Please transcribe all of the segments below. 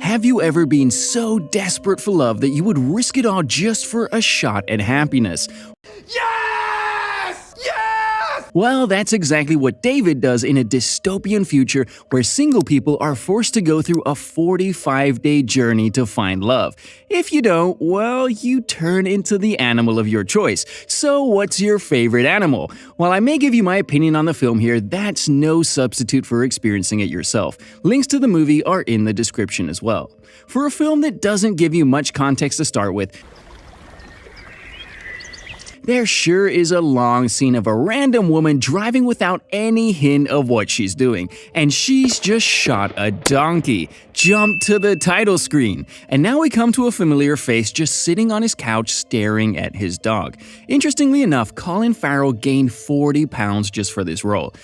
Have you ever been so desperate for love that you would risk it all just for a shot at happiness? Yes! Yes! Well, that's exactly what David does in a dystopian future where single people are forced to go through a 45-day journey to find love. If you don't, well, you turn into the animal of your choice. So what's your favorite animal? While I may give you my opinion on the film here, that's no substitute for experiencing it yourself. Links to the movie are in the description as well. For a film that doesn't give you much context to start with, there sure is a long scene of a random woman driving without any hint of what she's doing, and she's just shot a donkey. Jump to the title screen. And now we come to a familiar face just sitting on his couch staring at his dog. Interestingly enough, Colin Farrell gained 40 pounds just for this role.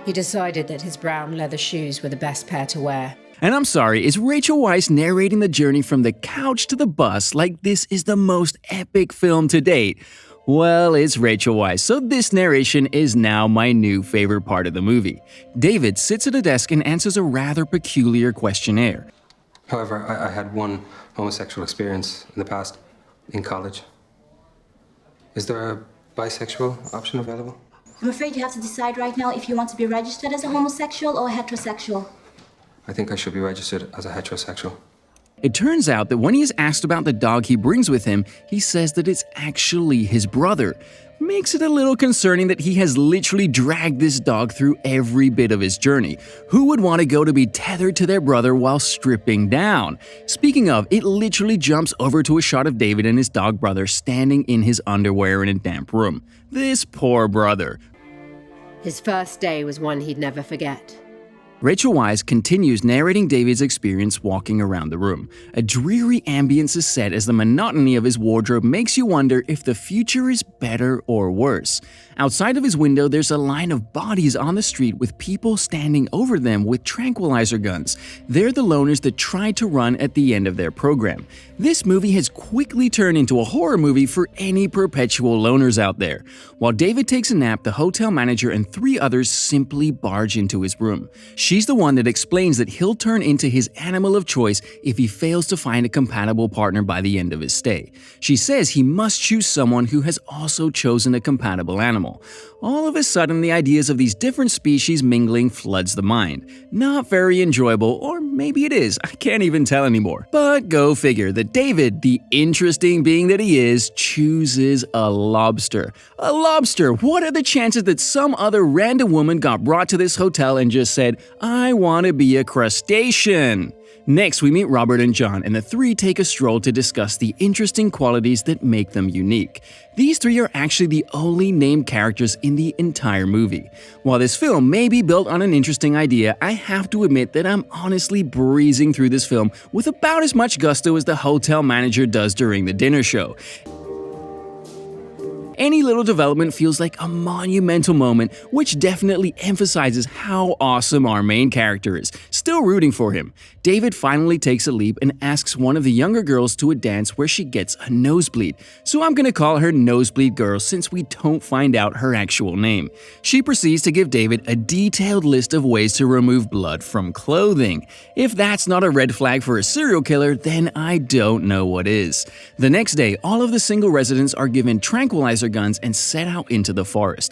He decided that his brown leather shoes were the best pair to wear. And I'm sorry, is Rachel Weisz narrating the journey from the couch to the bus like this is the most epic film to date? Well, it's Rachel Weisz, so this narration is now my new favorite part of the movie. David sits at a desk and answers a rather peculiar questionnaire. However, I had one homosexual experience in the past, in college. Is there a bisexual option available? I'm afraid you have to decide right now if you want to be registered as a homosexual or a heterosexual. I think I should be registered as a heterosexual. It turns out that when he is asked about the dog he brings with him, he says that it's actually his brother. Makes it a little concerning that he has literally dragged this dog through every bit of his journey. Who would want to go to be tethered to their brother while stripping down? Speaking of, it literally jumps over to a shot of David and his dog brother standing in his underwear in a damp room. This poor brother. His first day was one he'd never forget. Rachel Weisz continues narrating David's experience walking around the room. A dreary ambience is set as the monotony of his wardrobe makes you wonder if the future is better or worse. Outside of his window, there's a line of bodies on the street with people standing over them with tranquilizer guns. They're the loners that tried to run at the end of their program. This movie has quickly turned into a horror movie for any perpetual loners out there. While David takes a nap, the hotel manager and 3 others simply barge into his room. She's the one that explains that he'll turn into his animal of choice if he fails to find a compatible partner by the end of his stay. She says he must choose someone who has also chosen a compatible animal. All of a sudden, the ideas of these different species mingling floods the mind. Not very enjoyable, or maybe it is, I can't even tell anymore. But go figure that David, the interesting being that he is, chooses a lobster. A lobster! What are the chances that some other random woman got brought to this hotel and just said, "I want to be a crustacean"? Next, we meet Robert and John, and the 3 take a stroll to discuss the interesting qualities that make them unique. These 3 are actually the only named characters in the entire movie. While this film may be built on an interesting idea, I have to admit that I'm honestly breezing through this film with about as much gusto as the hotel manager does during the dinner show. Any little development feels like a monumental moment, which definitely emphasizes how awesome our main character is. Still rooting for him. David finally takes a leap and asks one of the younger girls to a dance where she gets a nosebleed. So I'm gonna call her Nosebleed Girl since we don't find out her actual name. She proceeds to give David a detailed list of ways to remove blood from clothing. If that's not a red flag for a serial killer, then I don't know what is. The next day, all of the single residents are given tranquilizer guns and set out into the forest.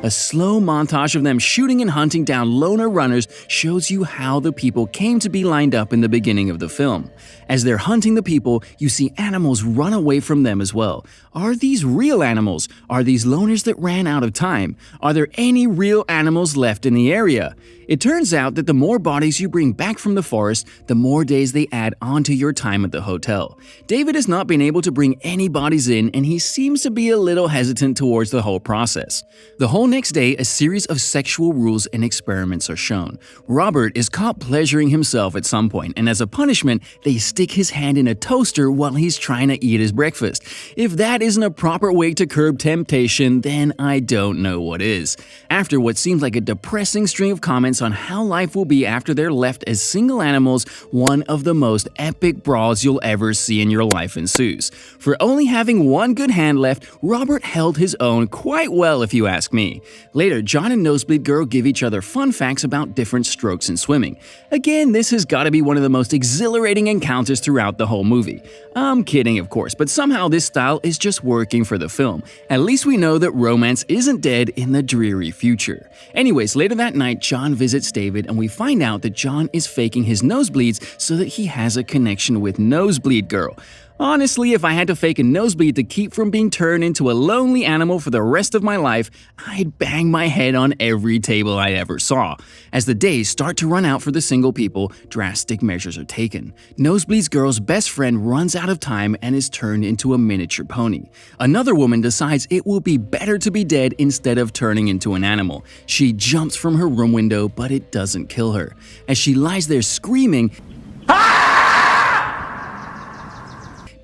A slow montage of them shooting and hunting down loner runners shows you how the people came to be lined up in the beginning of the film. As they're hunting the people, you see animals run away from them as well. Are these real animals? Are these loners that ran out of time? Are there any real animals left in the area? It turns out that the more bodies you bring back from the forest, the more days they add onto your time at the hotel. David has not been able to bring any bodies in, and he seems to be a little hesitant towards the whole process. The whole next day, a series of sexual rules and experiments are shown. Robert is caught pleasuring himself at some point, and as a punishment, they stick his hand in a toaster while he's trying to eat his breakfast. If that isn't a proper way to curb temptation, then I don't know what is. After what seems like a depressing string of comments comments on how life will be after they're left as single animals, one of the most epic brawls you'll ever see in your life ensues. For only having one good hand left, Robert held his own quite well if you ask me. Later, John and Nosebleed Girl give each other fun facts about different strokes in swimming. Again, this has got to be one of the most exhilarating encounters throughout the whole movie. I'm kidding, of course, but somehow this style is just working for the film. At least we know that romance isn't dead in the dreary future. Anyways, later that night, John visits David and we find out that John is faking his nosebleeds so that he has a connection with Nosebleed Girl. Honestly, if I had to fake a nosebleed to keep from being turned into a lonely animal for the rest of my life, I'd bang my head on every table I ever saw. As the days start to run out for the single people, drastic measures are taken. Nosebleed Girl's best friend runs out of time and is turned into a miniature pony. Another woman decides it will be better to be dead instead of turning into an animal. She jumps from her room window, but it doesn't kill her. As she lies there screaming,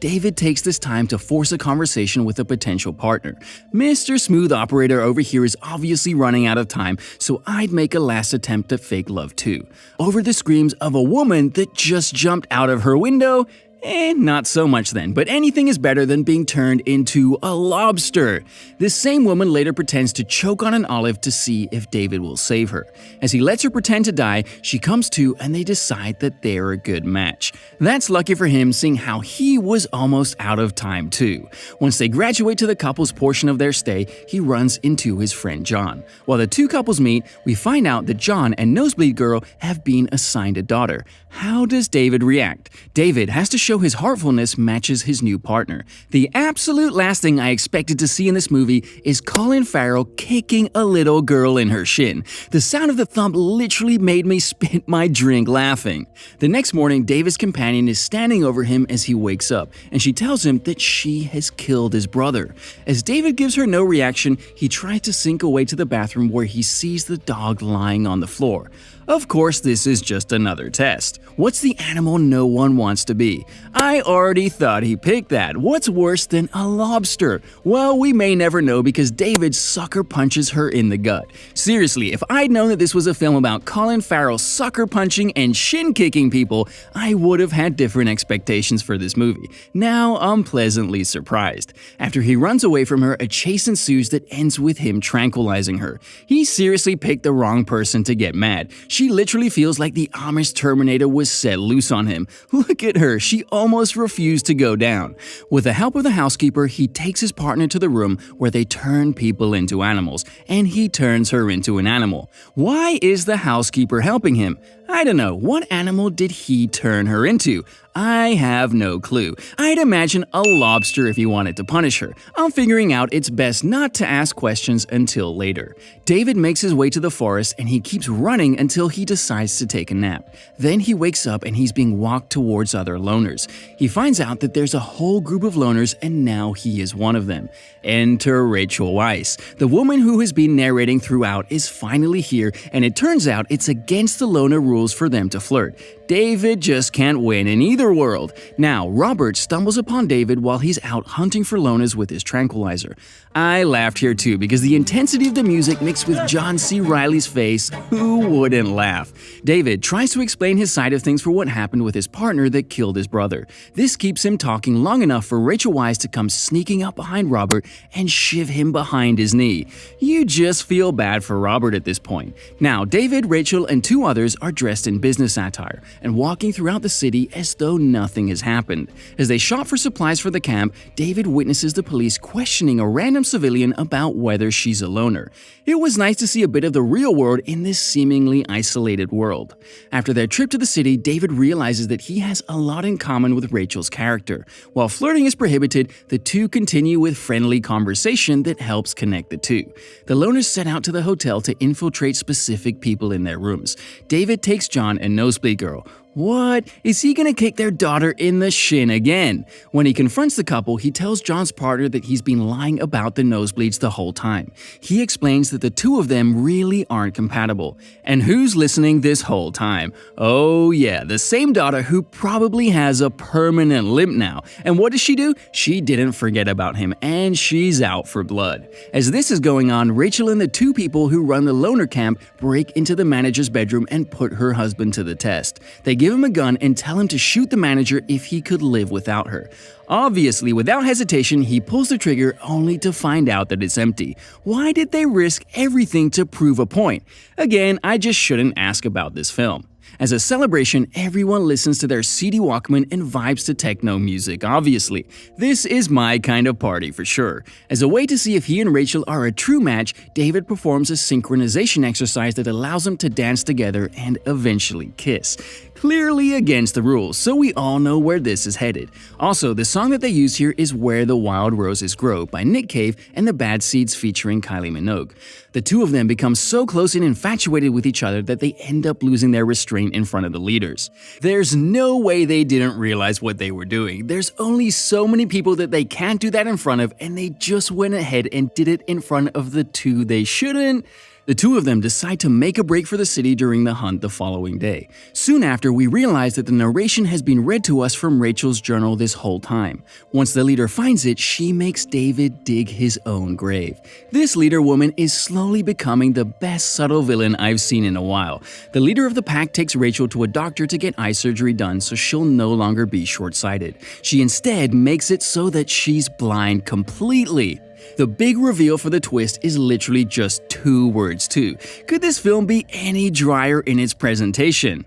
David takes this time to force a conversation with a potential partner. Mr. Smooth Operator over here is obviously running out of time, so I'd make a last attempt at fake love too. Over the screams of a woman that just jumped out of her window, not so much then, but anything is better than being turned into a lobster. This same woman later pretends to choke on an olive to see if David will save her. As he lets her pretend to die, she comes to and they decide that they're a good match. That's lucky for him, seeing how he was almost out of time too. Once they graduate to the couple's portion of their stay, he runs into his friend John. While the two couples meet, we find out that John and Nosebleed Girl have been assigned a daughter. How does David react? David has to show his heartfulness matches his new partner. The absolute last thing I expected to see in this movie is Colin Farrell kicking a little girl in her shin. The sound of the thump literally made me spit my drink laughing. The next morning, David's companion is standing over him as he wakes up, and she tells him that she has killed his brother. As David gives her no reaction, he tries to sink away to the bathroom where he sees the dog lying on the floor. Of course, this is just another test. What's the animal no one wants to be? I already thought he picked that. What's worse than a lobster? Well, we may never know because David sucker punches her in the gut. Seriously, if I'd known that this was a film about Colin Farrell sucker punching and shin kicking people, I would have had different expectations for this movie. Now I'm pleasantly surprised. After he runs away from her, a chase ensues that ends with him tranquilizing her. He seriously picked the wrong person to get mad. She literally feels like the Amish Terminator was set loose on him. Look at her, she almost refused to go down. With the help of the housekeeper, he takes his partner to the room where they turn people into animals, and he turns her into an animal. Why is the housekeeper helping him? I don't know, what animal did he turn her into? I have no clue. I'd imagine a lobster if he wanted to punish her. I'm figuring out it's best not to ask questions until later. David makes his way to the forest and he keeps running until he decides to take a nap. Then he wakes up and he's being walked towards other loners. He finds out that there's a whole group of loners and now he is one of them. Enter Rachel Weisz. The woman who has been narrating throughout is finally here, and it turns out it's against the loner rules for them to flirt. David just can't win in either world. Now, Robert stumbles upon David while he's out hunting for loners with his tranquilizer. I laughed here too because the intensity of the music mixed with John C. Reilly's face, who wouldn't laugh? David tries to explain his side of things for what happened with his partner that killed his brother. This keeps him talking long enough for Rachel Weisz to come sneaking up behind Robert and shiv him behind his knee. You just feel bad for Robert at this point. Now, David, Rachel, and two others are dressed in business attire and walking throughout the city as though nothing has happened. As they shop for supplies for the camp, David witnesses the police questioning a random civilian about whether she's a loner. It was nice to see a bit of the real world in this seemingly isolated world. After their trip to the city, David realizes that he has a lot in common with Rachel's character. While flirting is prohibited, the two continue with friendly conversation that helps connect the two. The loners set out to the hotel to infiltrate specific people in their rooms. David takes John and Nosebleed Girl. What? Is he gonna kick their daughter in the shin again? When he confronts the couple, he tells John's partner that he's been lying about the nosebleeds the whole time. He explains that the two of them really aren't compatible. And who's listening this whole time? Oh yeah, the same daughter who probably has a permanent limp now. And what does she do? She didn't forget about him, and she's out for blood. As this is going on, Rachel and the two people who run the loner camp break into the manager's bedroom and put her husband to the test. They give him a gun and tell him to shoot the manager if he could live without her. Obviously, without hesitation, he pulls the trigger only to find out that it's empty. Why did they risk everything to prove a point? Again, I just shouldn't ask about this film. As a celebration, everyone listens to their CD Walkman and vibes to techno music, obviously. This is my kind of party for sure. As a way to see if he and Rachel are a true match, David performs a synchronization exercise that allows them to dance together and eventually kiss. Clearly against the rules, so we all know where this is headed. Also, the song that they use here is Where the Wild Roses Grow by Nick Cave and the Bad Seeds featuring Kylie Minogue. The two of them become so close and infatuated with each other that they end up losing their restraint in front of the leaders. There's no way they didn't realize what they were doing. There's only so many people that they can't do that in front of, and they just went ahead and did it in front of the two they shouldn't. The two of them decide to make a break for the city during the hunt the following day. Soon after, we realize that the narration has been read to us from Rachel's journal this whole time. Once the leader finds it, she makes David dig his own grave. This leader woman is slowly becoming the best subtle villain I've seen in a while. The leader of the pack takes Rachel to a doctor to get eye surgery done so she'll no longer be short-sighted. She instead makes it so that she's blind completely. The big reveal for the twist is literally just 2 words too. Could this film be any drier in its presentation?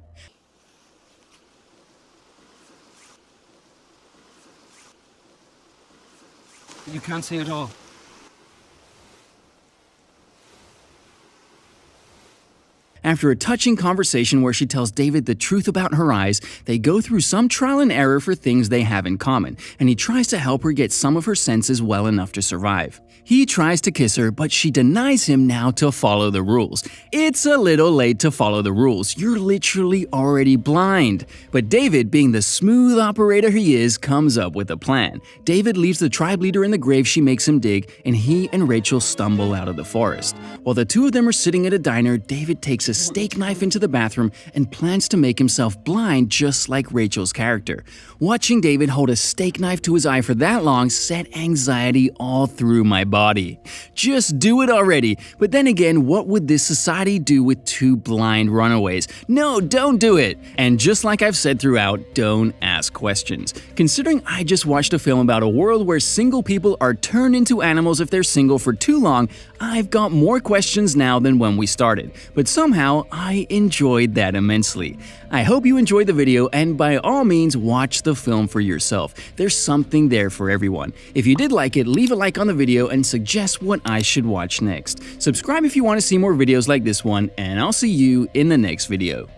You can't see at all. After a touching conversation where she tells David the truth about her eyes, they go through some trial and error for things they have in common, and he tries to help her get some of her senses well enough to survive. He tries to kiss her, but she denies him now to follow the rules. It's a little late to follow the rules. You're literally already blind. But David, being the smooth operator he is, comes up with a plan. David leaves the tribe leader in the grave she makes him dig, and he and Rachel stumble out of the forest. While the two of them are sitting at a diner, David takes a steak knife into the bathroom and plans to make himself blind just like Rachel's character. Watching David hold a steak knife to his eye for that long set anxiety all through my body. Just do it already. But then again, what would this society do with 2 blind runaways? No, don't do it. And just like I've said throughout, don't ask questions. Considering I just watched a film about a world where single people are turned into animals if they're single for too long, I've got more questions now than when we started. But somehow, I enjoyed that immensely. I hope you enjoyed the video, and by all means, watch the film for yourself. There's something there for everyone. If you did like it, leave a like on the video and suggest what I should watch next. Subscribe if you want to see more videos like this one, and I'll see you in the next video.